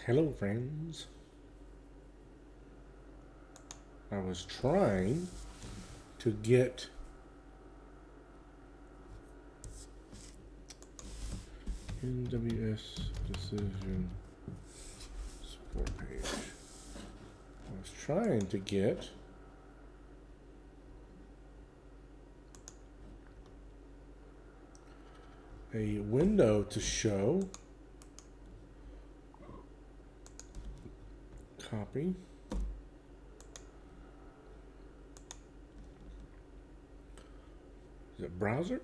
Hello friends. I was trying to get NWS decision support page. I was trying to get a window to show. Copy. Is it browser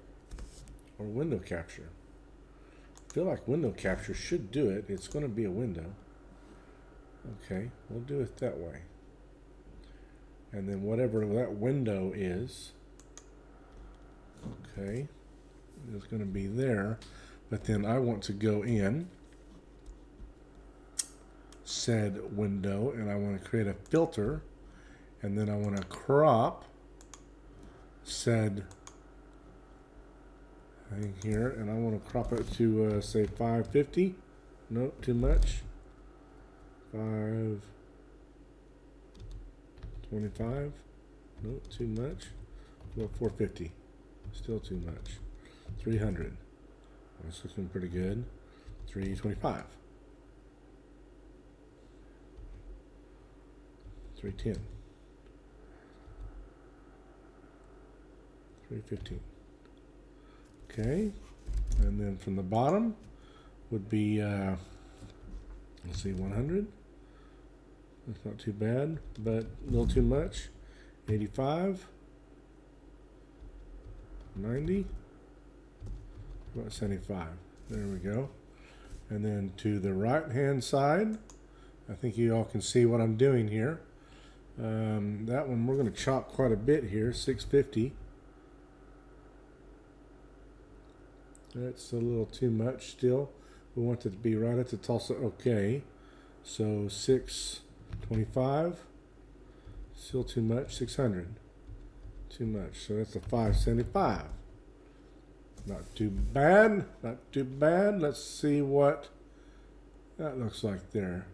or window capture? I feel like window capture should do it. It's going to be a window. Okay, we'll do it that way. And then whatever that window is, okay, is going to be there. But then I want to go in said window and I want to create a filter, and then I want to crop said thing here, and I want to crop it to say 550. No, too much. 525. No, too much. Well, 450. Still too much. 300. That's looking pretty good. 325. 310. 315. Okay, and then from the bottom would be let's see, 100. That's not too bad, but a little too much. 85. 90. About 75. There we go. And then to the right hand side, I think you all can see what I'm doing here. That one we're going to chop quite a bit here. 650. That's a little too much still. We want it to be right at the Tulsa. Okay. So 625. Still too much. 600. Too much. So that's a 575. Not too bad. Not too bad. Let's see what that looks like there.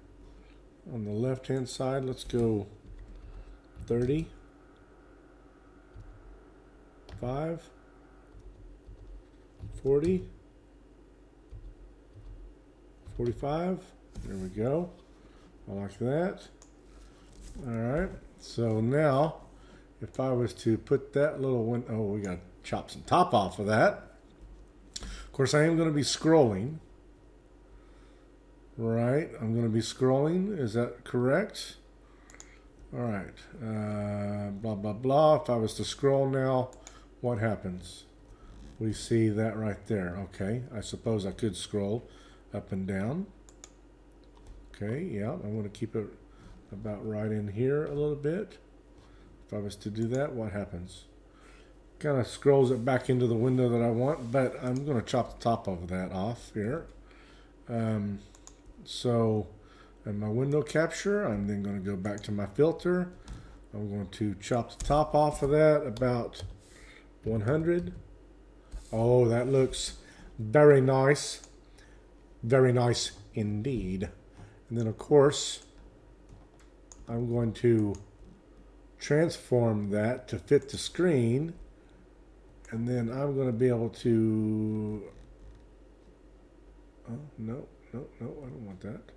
On the left hand side, let's go 30. 5. 40. 45. There we go. I like that. All right. So now, if I was to put that little one, oh, we got to chop some top off of that. Of course, I am going to be scrolling. Right. I'm going to be scrolling. Is that correct? All right. Blah, blah, blah. If I was to scroll now, what happens? We see that right there. Okay, I suppose I could scroll up and down. Okay, yeah, I want to keep it about right in here a little bit. If I was to do that, what happens? Kind of scrolls it back into the window that I want, but I'm going to chop the top of that off here. So, in my window capture, I'm then going to go back to my filter. I'm going to chop the top off of that about 100. Oh, that looks very nice. Very nice indeed. And then, of course, I'm going to transform that to fit the screen. And then I'm going to be able to... Oh, no, I don't want that.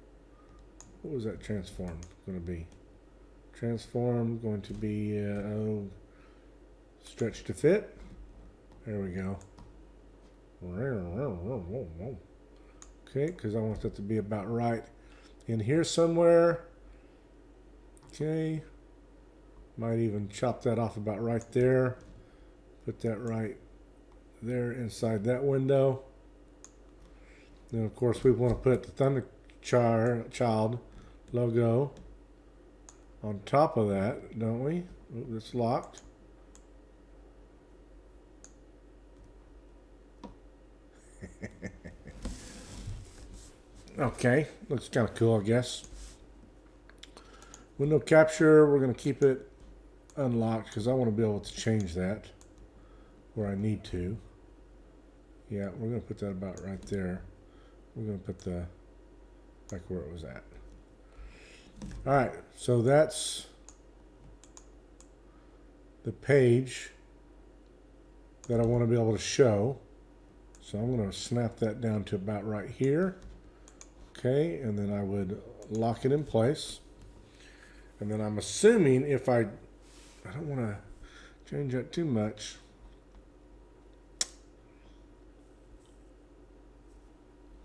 What was that transform going to be? Transform going to be stretch to fit. There we go. Okay, because I want that to be about right in here somewhere. Okay. Might even chop that off about right there. Put that right there inside that window. Then, of course, we want to put the Thunder Child logo on top of that, don't we? Ooh, it's locked. Okay, looks kind of cool, I guess. Window capture, we're going to keep it unlocked because I want to be able to change that where I need to. Yeah, we're going to put that about right there. We're going to put the back where it was at. All right, so that's the page that I want to be able to show. So I'm going to snap that down to about right here. Okay, and then I would lock it in place. And then I'm assuming if I don't want to change that too much.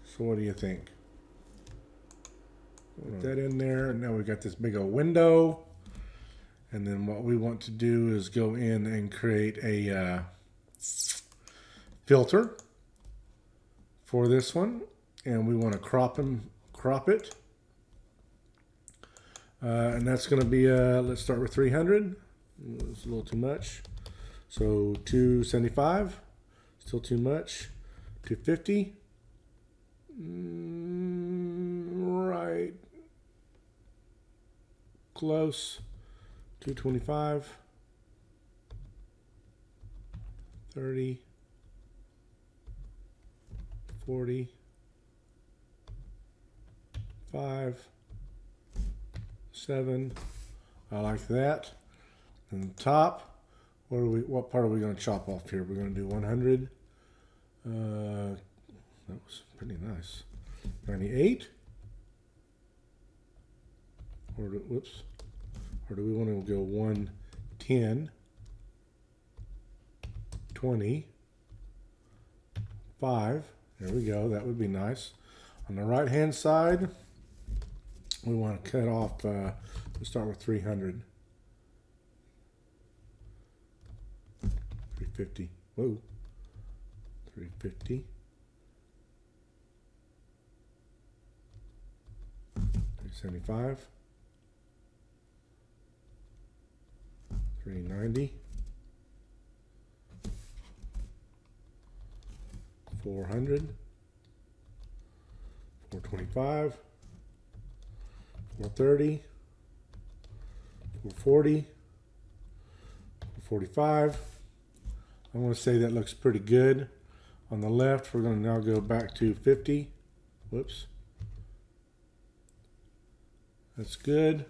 So what do you think? Put that in there. Now we've got this big old window. And then what we want to do is go in and create a filter for this one. And we want to crop it. And that's going to be, let's start with 300. It's a little too much. So 275, still too much. 250. Right. Close. 225. 30. 40. 5. 7. I like that. And the top, what part are we going to chop off here? We're going to do 100. That was pretty nice. 98. Or do we want to go 110, 20, 5. There we go. That would be nice. On the right hand side, we want to cut off, let's start with 300. 350. Whoa. 350. 375. 390. 400. 425. 430. 440. 445. I want to say that looks pretty good. On the left, we're going to now go back to 50. Whoops. That's good.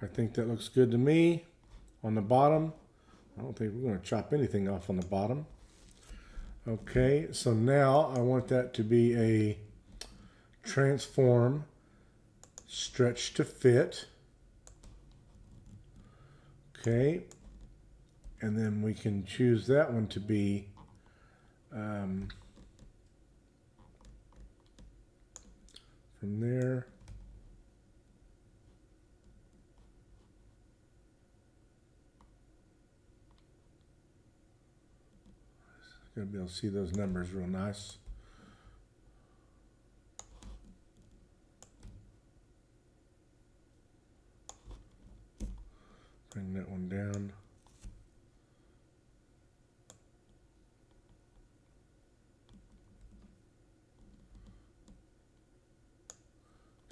I think that looks good to me. On the bottom, I don't think we're going to chop anything off on the bottom. Okay, so now I want that to be a transform stretch to fit. Okay, and then we can choose that one to be from there. Gonna be able to see those numbers real nice. Bring that one down.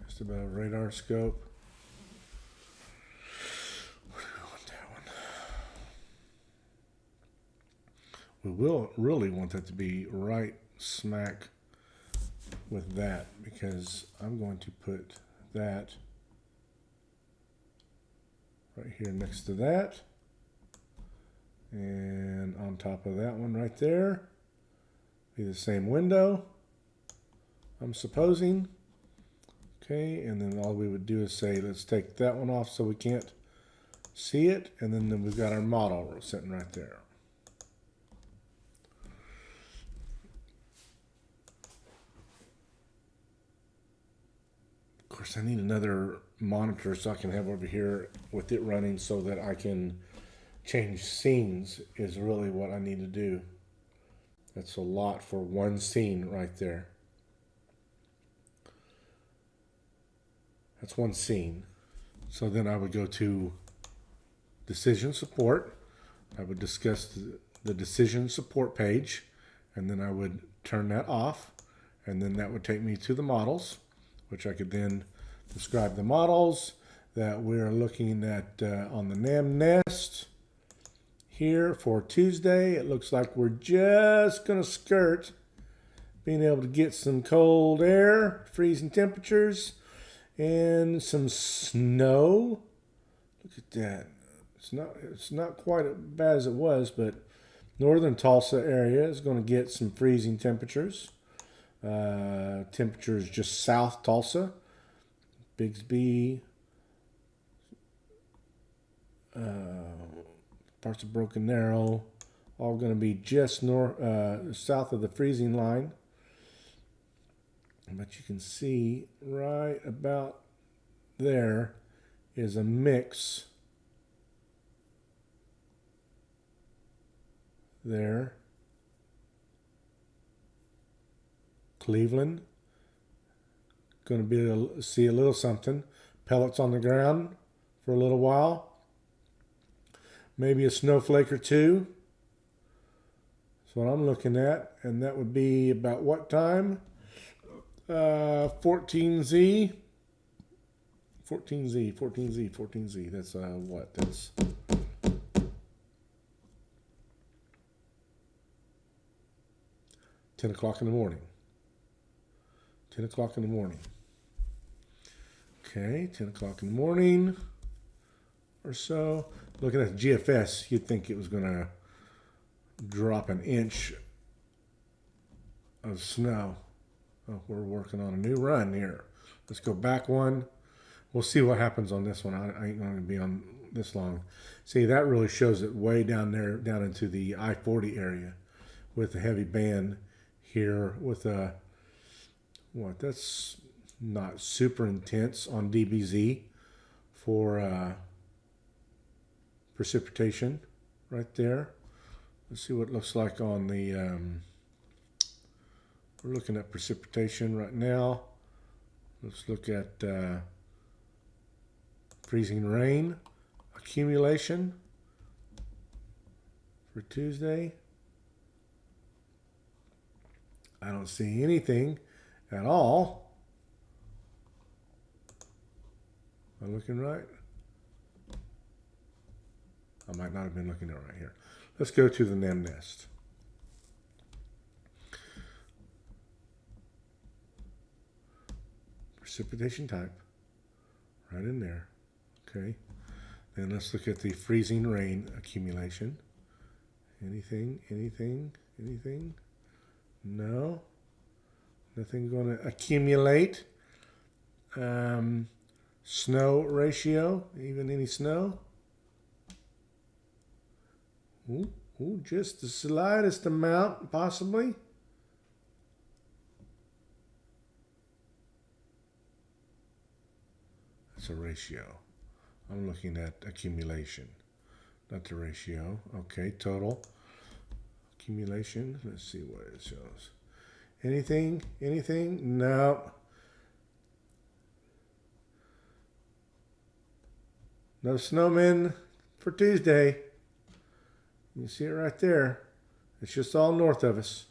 Just about a radar scope. Where do we want that one? We will really want that to be right smack with that, because I'm going to put that right here next to that, and on top of that one right there, be the same window, I'm supposing. Okay, and then all we would do is say, let's take that one off so we can't see it, and then we've got our model sitting right there. Of course, I need another monitor so I can have over here with it running so that I can change scenes is really what I need to do. That's a lot for one scene right there. That's one scene. So then I would go to decision support. I would discuss the decision support page, and then I would turn that off, and then that would take me to the models, which I could then describe the models that we're looking at on the NAM Nest here for Tuesday. It looks like we're just going to skirt being able to get some cold air, freezing temperatures, and some snow. Look at that. It's not quite as bad as it was, but northern Tulsa area is going to get some freezing temperatures. Temperatures just south Tulsa, Bixby, parts of Broken Narrow, all going to be just south of the freezing line. But you can see right about there is a mix there. Cleveland, going to be able to see a little something. Pellets on the ground for a little while. Maybe a snowflake or two. That's what I'm looking at. And that would be about what time? 14Z. 14Z. That's what? That's 10 o'clock in the morning. 10 o'clock in the morning. Okay, 10 o'clock in the morning or so. Looking at the GFS, you'd think it was going to drop an inch of snow. Oh, we're working on a new run here. Let's go back one. We'll see what happens on this one. I ain't going to be on this long. See, that really shows it way down there, down into the I-40 area with a heavy band here with a, what, that's not super intense on DBZ for precipitation right there. Let's see what it looks like on the, we're looking at precipitation right now. Let's look at freezing rain accumulation for Tuesday. I don't see anything at all. Am I looking right? I might not have been looking at it right here. Let's go to the NemNest. Precipitation type, right in there. Okay. Then let's look at the freezing rain accumulation. Anything? No. Nothing going to accumulate. Snow ratio, even any snow? Ooh, just the slightest amount, possibly. That's a ratio. I'm looking at accumulation, not the ratio. Okay, total accumulation. Let's see what it shows. Anything? No. No snowmen for Tuesday. You see it right there. It's just all north of us.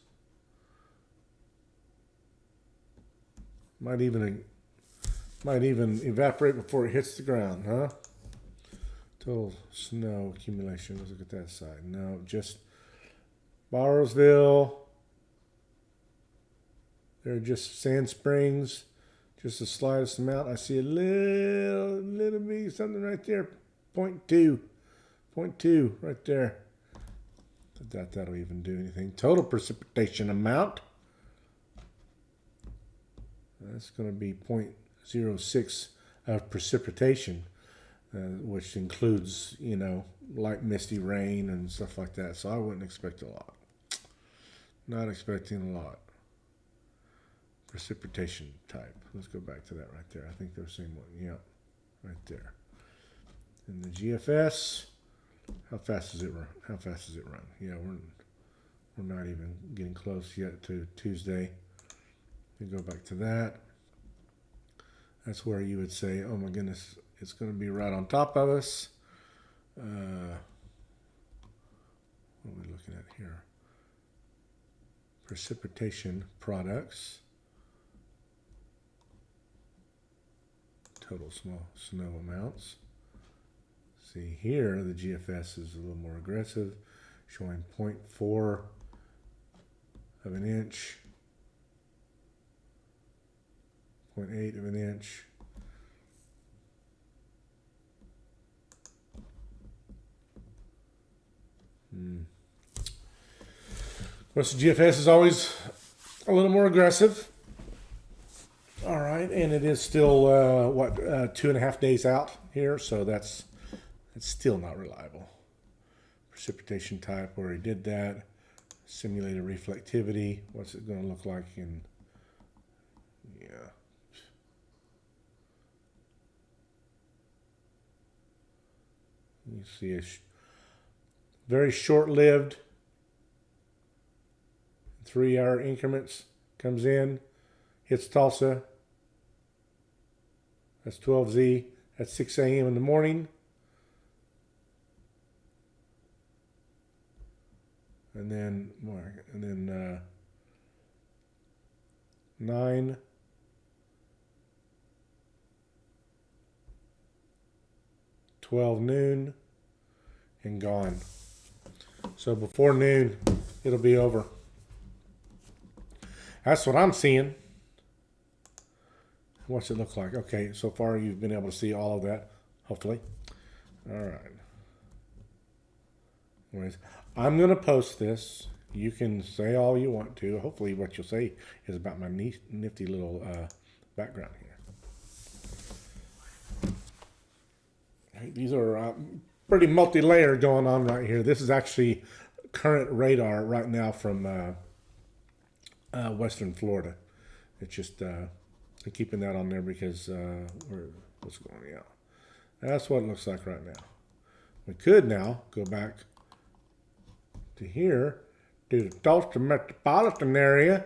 Might even evaporate before it hits the ground, huh? Total snow accumulation. Let's look at that side. No, just Barrowsville. They're just Sand Springs. Just the slightest amount. I see a little bit something right there. 0.2. 0.2 right there. I doubt that'll even do anything. Total precipitation amount. That's going to be 0.06 of precipitation, which includes, light misty rain and stuff like that. So I wouldn't expect a lot. Not expecting a lot. Precipitation type. Let's go back to that right there. I think they're the same one. Yep, right there. And the GFS. How fast does it run? Yeah, we're not even getting close yet to Tuesday. You go back to that. That's where you would say, oh my goodness, it's going to be right on top of us. What are we looking at here? Precipitation products. Total snow amounts. See here, the GFS is a little more aggressive, showing 0.4 of an inch, 0.8 of an inch. Of course, the GFS is always a little more aggressive. All right, and it is still 2.5 days out here, so it's still not reliable. Precipitation type, where he did that. Simulated reflectivity. What's it going to look like in? Yeah. You see a very short-lived 3-hour increments comes in, hits Tulsa. That's 12Z. That's 6 a.m. in the morning. And then 9, 12 noon, and gone. So before noon, it'll be over. That's what I'm seeing. What's it look like? Okay, so far you've been able to see all of that, hopefully. All right. Anyways, I'm going to post this. You can say all you want to. Hopefully what you'll say is about my nifty little background here. These are pretty multi-layer going on right here. This is actually current radar right now from Western Florida. It's just keeping that on there because what's going on? Yeah. That's what it looks like right now. We could now go back to here, to the Tulsa metropolitan area,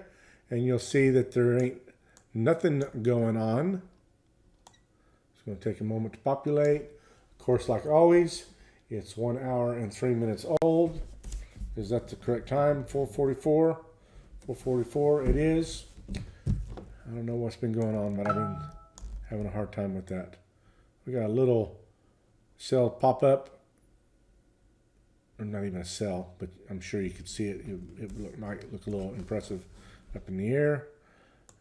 and you'll see that there ain't nothing going on. It's going to take a moment to populate. Of course, like always, it's 1 hour and 3 minutes old. Is that the correct time? 4:44? 4:44 it is. I don't know what's been going on, but I've been having a hard time with that. We got a little cell pop up. Or not even a cell, but I'm sure you could see it. It might look a little impressive up in the air.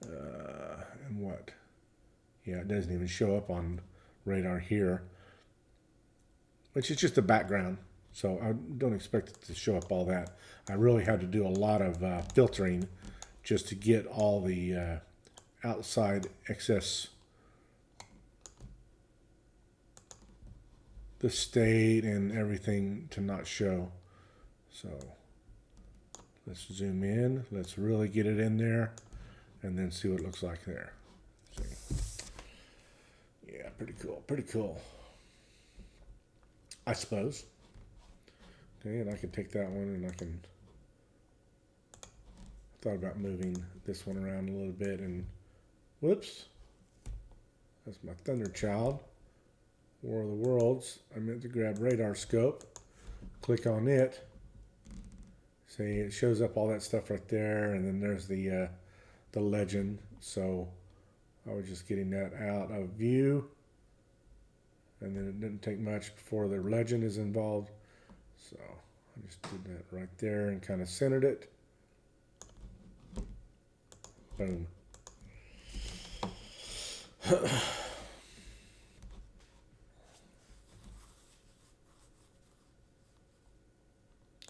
And what? Yeah, it doesn't even show up on radar here, which is just the background. So I don't expect it to show up all that. I really had to do a lot of filtering just to get all the outside excess, the state and everything to not show. So let's zoom in. Let's really get it in there and then see what it looks like there. See. Yeah, pretty cool. Pretty cool, I suppose. Okay, and I can take that one and I thought about moving this one around a little bit and whoops. That's my Thunder Child. War of the Worlds. I meant to grab radar scope. Click on it. See, it shows up all that stuff right there, and then there's the legend. So I was just getting that out of view, and then it didn't take much before the legend is involved. So I just did that right there and kind of centered it. Boom.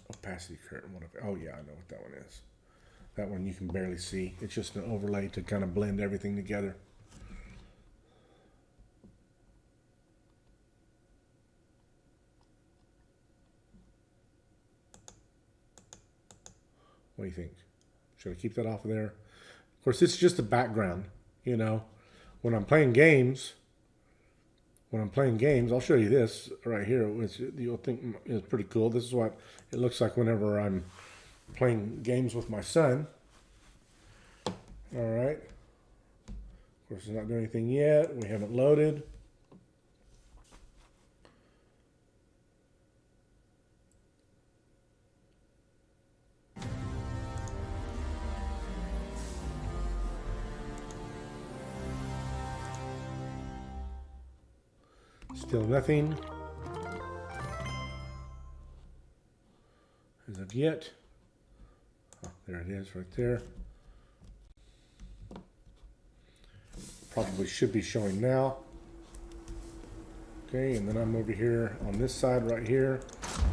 Opacity current. Oh yeah, I know what that one is. That one you can barely see. It's just an overlay to kind of blend everything together. What do you think? Should I keep that off of there? Of course, this is just a background. You know, when I'm playing games, I'll show you this right here, which you'll think is pretty cool. This is what it looks like whenever I'm playing games with my son. All right. Of course, it's not doing anything yet. We haven't loaded. Still nothing as of yet. Oh, there it is right there. Probably should be showing now. Okay, and then I'm over here on this side right here.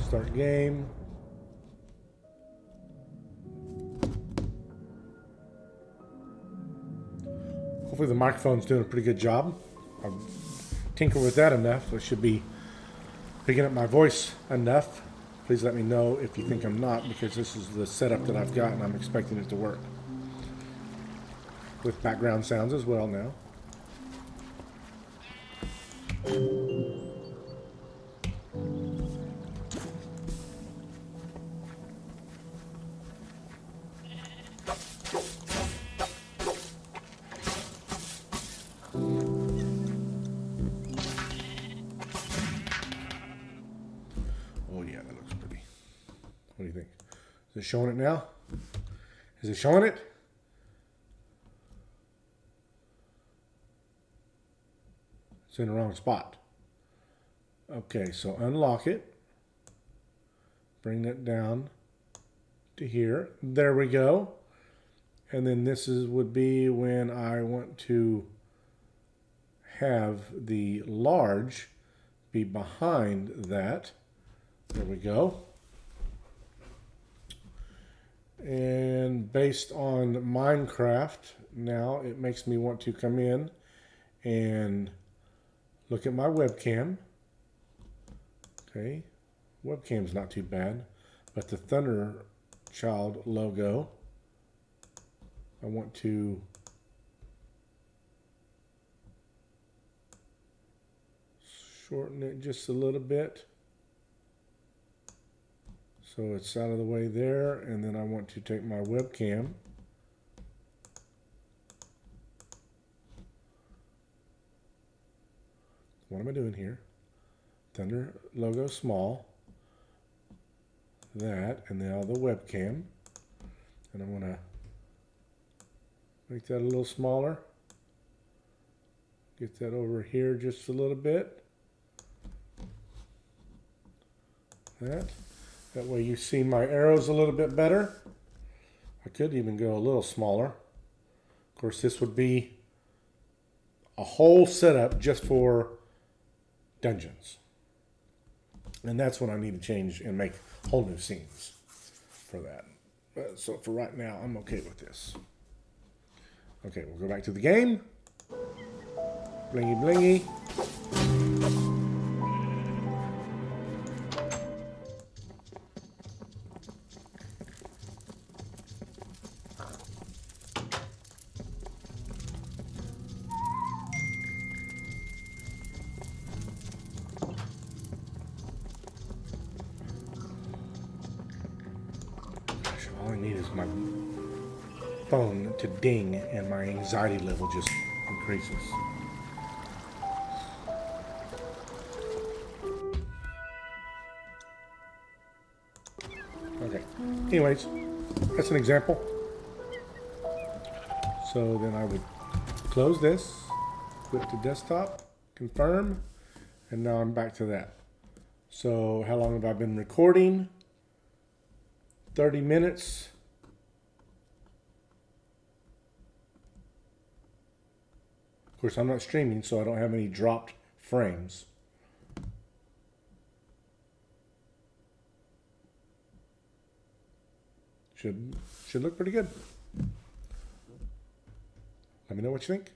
Start game. Hopefully the microphone's doing a pretty good job. I've tinkered with that enough. I should be picking up my voice enough. Please let me know if you think I'm not, because this is the setup that I've got and I'm expecting it to work. With background sounds as well now. Oh yeah, that looks pretty. What do you think? Is it showing it now? Is it showing it? It's in the wrong spot. Okay, so unlock it. Bring that down to here. There we go. And then this would be when I want to have the large be behind that. There we go. And based on Minecraft, now it makes me want to come in and look at my webcam. Okay, webcam's not too bad, but the Thunder Child logo, I want to shorten it just a little bit so it's out of the way there, and then I want to take my webcam what am I doing here? Thunder logo small, that, and now the webcam, and I'm gonna make that a little smaller, get that over here just a little bit, that way you see my arrows a little bit better. I could even go a little smaller. Of course, this would be a whole setup just for dungeons. And that's when I need to change and make whole new scenes for that. So for right now, I'm okay with this. Okay, we'll go back to the game. Blingy blingy. All I need is my phone to ding and my anxiety level just increases. Okay, anyways, that's an example. So then I would close this, flip to desktop, confirm, and now I'm back to that. So how long have I been recording? 30 minutes. Of course, I'm not streaming, so I don't have any dropped frames. Should look pretty good. Let me know what you think.